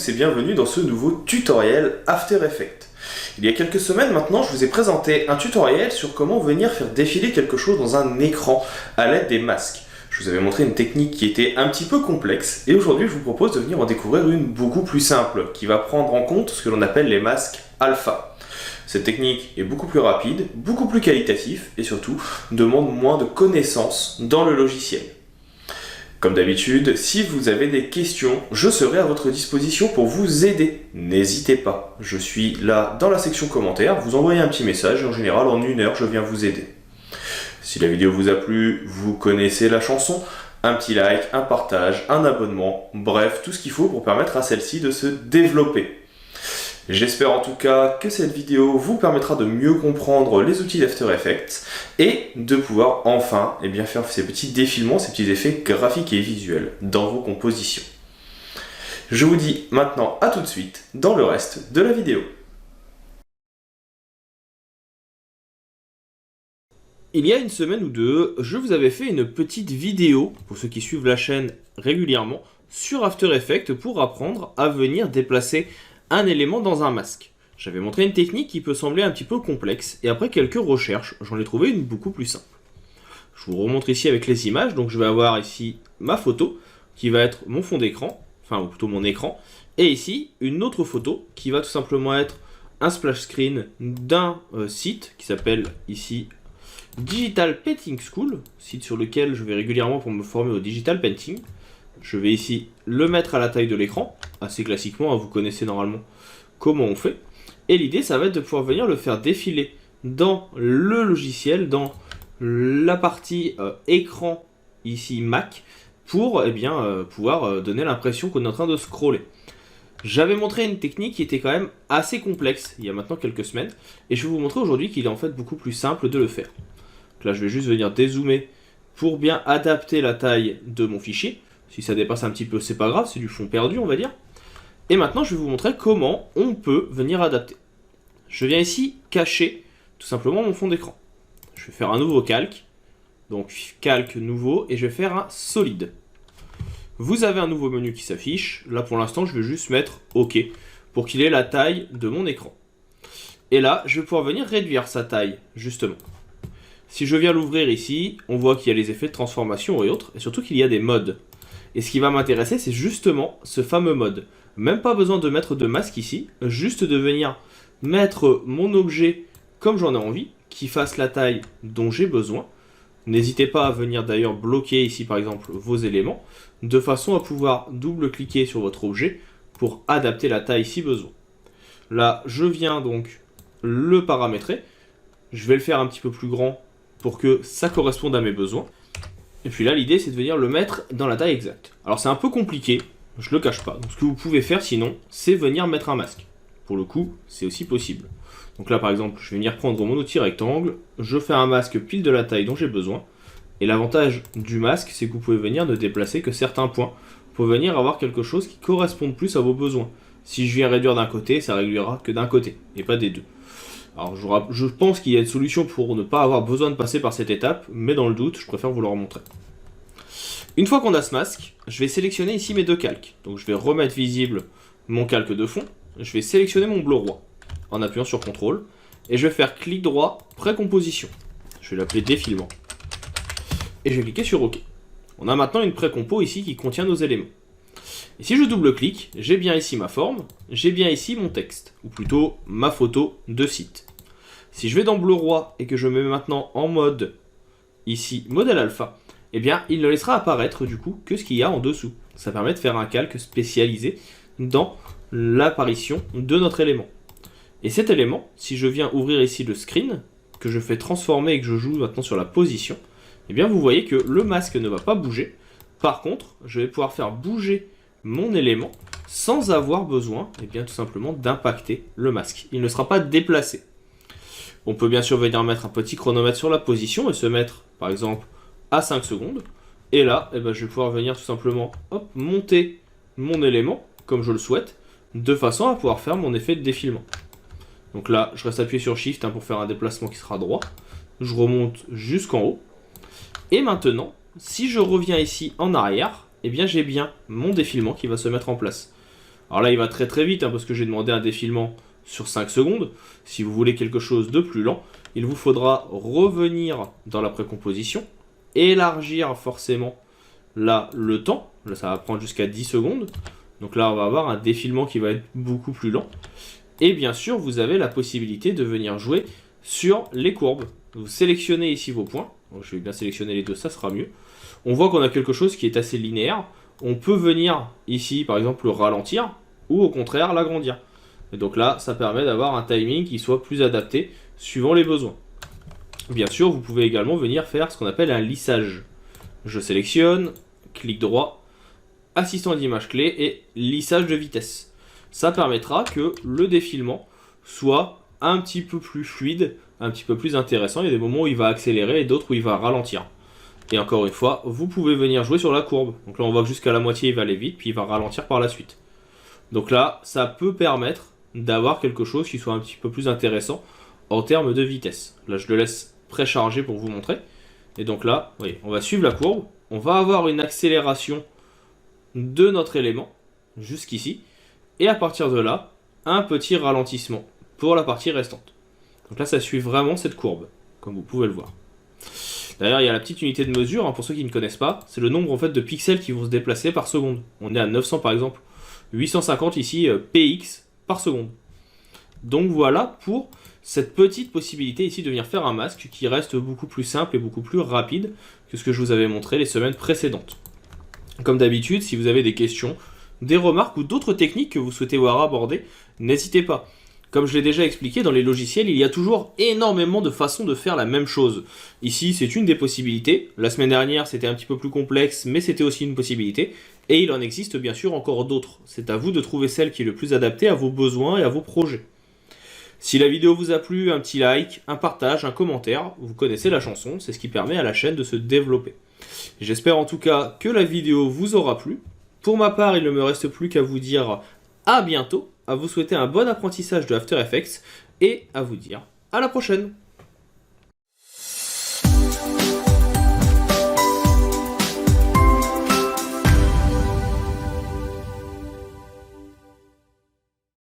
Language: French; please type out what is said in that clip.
tous et bienvenue dans ce nouveau tutoriel After Effects. Il y a quelques semaines maintenant, je vous ai présenté un tutoriel sur comment venir faire défiler quelque chose dans un écran à l'aide des masques. Je vous avais montré une technique qui était un petit peu complexe et aujourd'hui je vous propose de venir en découvrir une beaucoup plus simple qui va prendre en compte ce que l'on appelle les masques alpha. Cette technique est beaucoup plus rapide, beaucoup plus qualitative et surtout demande moins de connaissances dans le logiciel. Comme d'habitude, si vous avez des questions, je serai à votre disposition pour vous aider. N'hésitez pas, je suis là dans la section commentaires, vous envoyez un petit message et en général en 1 heure je viens vous aider. Si la vidéo vous a plu, vous connaissez la chanson, un petit like, un partage, un abonnement, bref, tout ce qu'il faut pour permettre à celle-ci de se développer. J'espère en tout cas que cette vidéo vous permettra de mieux comprendre les outils d'After Effects et de pouvoir enfin faire ces petits défilements, ces petits effets graphiques et visuels dans vos compositions. Je vous dis maintenant à tout de suite dans le reste de la vidéo. Il y a une semaine ou deux, je vous avais fait une petite vidéo, pour ceux qui suivent la chaîne régulièrement, sur After Effects pour apprendre à venir déplacer un élément dans un masque. J'avais montré une technique qui peut sembler un petit peu complexe et après quelques recherches, j'en ai trouvé une beaucoup plus simple. Je vous remontre ici avec les images, donc je vais avoir ici ma photo qui va être mon fond d'écran, enfin ou plutôt mon écran, et ici une autre photo qui va tout simplement être un splash screen d'un site qui s'appelle ici Digital Painting School, site sur lequel je vais régulièrement pour me former au digital painting. Je vais ici le mettre à la taille de l'écran, assez classiquement, vous connaissez normalement comment on fait. Et l'idée, ça va être de pouvoir venir le faire défiler dans le logiciel, dans la partie écran, ici Mac, pour pouvoir donner l'impression qu'on est en train de scroller. J'avais montré une technique qui était quand même assez complexe, il y a maintenant quelques semaines, et je vais vous montrer aujourd'hui qu'il est en fait beaucoup plus simple de le faire. Donc là, je vais juste venir dézoomer pour bien adapter la taille de mon fichier. Si ça dépasse un petit peu, c'est pas grave, c'est du fond perdu, on va dire. Et maintenant, je vais vous montrer comment on peut venir adapter. Je viens ici cacher tout simplement mon fond d'écran. Je vais faire un nouveau calque. Donc, calque nouveau, et je vais faire un solide. Vous avez un nouveau menu qui s'affiche. Là, pour l'instant, je vais juste mettre OK pour qu'il ait la taille de mon écran. Et là, je vais pouvoir venir réduire sa taille, justement. Si je viens l'ouvrir ici, on voit qu'il y a les effets de transformation et autres, et surtout qu'il y a des modes. Et ce qui va m'intéresser, c'est justement ce fameux mode. Même pas besoin de mettre de masque ici, juste de venir mettre mon objet comme j'en ai envie, qui fasse la taille dont j'ai besoin. N'hésitez pas à venir d'ailleurs bloquer ici par exemple vos éléments, de façon à pouvoir double-cliquer sur votre objet pour adapter la taille si besoin. Là, je viens donc le paramétrer. Je vais le faire un petit peu plus grand pour que ça corresponde à mes besoins. Et puis là, l'idée, c'est de venir le mettre dans la taille exacte. Alors, c'est un peu compliqué, je le cache pas. Donc, ce que vous pouvez faire, sinon, c'est venir mettre un masque. Pour le coup, c'est aussi possible. Donc là, par exemple, je vais venir prendre mon outil rectangle, je fais un masque pile de la taille dont j'ai besoin. Et l'avantage du masque, c'est que vous pouvez venir ne déplacer que certains points pour venir avoir quelque chose qui corresponde plus à vos besoins. Si je viens réduire d'un côté, ça réduira que d'un côté, et pas des deux. Alors, je pense qu'il y a une solution pour ne pas avoir besoin de passer par cette étape, mais dans le doute, je préfère vous le remontrer. Une fois qu'on a ce masque, je vais sélectionner ici mes deux calques. Donc, je vais remettre visible mon calque de fond. Je vais sélectionner mon bleu roi en appuyant sur CTRL. Et je vais faire clic droit, précomposition. Je vais l'appeler défilement. Et je vais cliquer sur OK. On a maintenant une précompo ici qui contient nos éléments. Et si je double-clique, j'ai bien ici ma forme, j'ai bien ici mon texte, ou plutôt ma photo de site. Si je vais dans bleu roi et que je mets maintenant en mode, ici, modèle alpha, eh bien, il ne laissera apparaître du coup que ce qu'il y a en dessous. Ça permet de faire un calque spécialisé dans l'apparition de notre élément. Et cet élément, si je viens ouvrir ici le screen, que je fais transformer et que je joue maintenant sur la position, eh bien, vous voyez que le masque ne va pas bouger. Par contre, je vais pouvoir faire bouger mon élément sans avoir besoin tout simplement d'impacter le masque. Il ne sera pas déplacé. On peut bien sûr venir mettre un petit chronomètre sur la position et se mettre par exemple à 5 secondes. Et là, je vais pouvoir venir tout simplement monter mon élément comme je le souhaite de façon à pouvoir faire mon effet de défilement. Donc là, je reste appuyé sur Shift pour faire un déplacement qui sera droit. Je remonte jusqu'en haut. Et maintenant, si je reviens ici en arrière, eh bien j'ai bien mon défilement qui va se mettre en place. Alors là, il va très très vite, hein, parce que j'ai demandé un défilement sur 5 secondes. Si vous voulez quelque chose de plus lent, il vous faudra revenir dans la précomposition, élargir forcément là le temps. Là, ça va prendre jusqu'à 10 secondes. Donc là, on va avoir un défilement qui va être beaucoup plus lent. Et bien sûr, vous avez la possibilité de venir jouer sur les courbes. Vous sélectionnez ici vos points. Donc, je vais bien sélectionner les deux, ça sera mieux. On voit qu'on a quelque chose qui est assez linéaire. On peut venir ici, par exemple, le ralentir ou au contraire l'agrandir. Et donc là, ça permet d'avoir un timing qui soit plus adapté suivant les besoins. Bien sûr, vous pouvez également venir faire ce qu'on appelle un lissage. Je sélectionne, clic droit, assistant d'image clé et lissage de vitesse. Ça permettra que le défilement soit un petit peu plus fluide, un petit peu plus intéressant. Il y a des moments où il va accélérer et d'autres où il va ralentir. Et encore une fois, vous pouvez venir jouer sur la courbe. Donc là, on voit que jusqu'à la moitié, il va aller vite, puis il va ralentir par la suite. Donc là, ça peut permettre d'avoir quelque chose qui soit un petit peu plus intéressant en termes de vitesse. Là, je le laisse précharger pour vous montrer. Et donc là, vous voyez, on va suivre la courbe. On va avoir une accélération de notre élément jusqu'ici. Et à partir de là, un petit ralentissement pour la partie restante. Donc là, ça suit vraiment cette courbe, comme vous pouvez le voir. D'ailleurs, il y a la petite unité de mesure, hein, pour ceux qui ne connaissent pas, c'est le nombre en fait de pixels qui vont se déplacer par seconde. On est à 900 par exemple, 850 ici px par seconde. Donc voilà pour cette petite possibilité ici de venir faire un masque qui reste beaucoup plus simple et beaucoup plus rapide que ce que je vous avais montré les semaines précédentes. Comme d'habitude, si vous avez des questions, des remarques ou d'autres techniques que vous souhaitez voir aborder, n'hésitez pas. Comme je l'ai déjà expliqué, dans les logiciels, il y a toujours énormément de façons de faire la même chose. Ici, c'est une des possibilités. La semaine dernière, c'était un petit peu plus complexe, mais c'était aussi une possibilité. Et il en existe bien sûr encore d'autres. C'est à vous de trouver celle qui est le plus adaptée à vos besoins et à vos projets. Si la vidéo vous a plu, un petit like, un partage, un commentaire, vous connaissez la chanson, c'est ce qui permet à la chaîne de se développer. J'espère en tout cas que la vidéo vous aura plu. Pour ma part, il ne me reste plus qu'à vous dire à bientôt, à vous souhaiter un bon apprentissage de After Effects et à vous dire à la prochaine.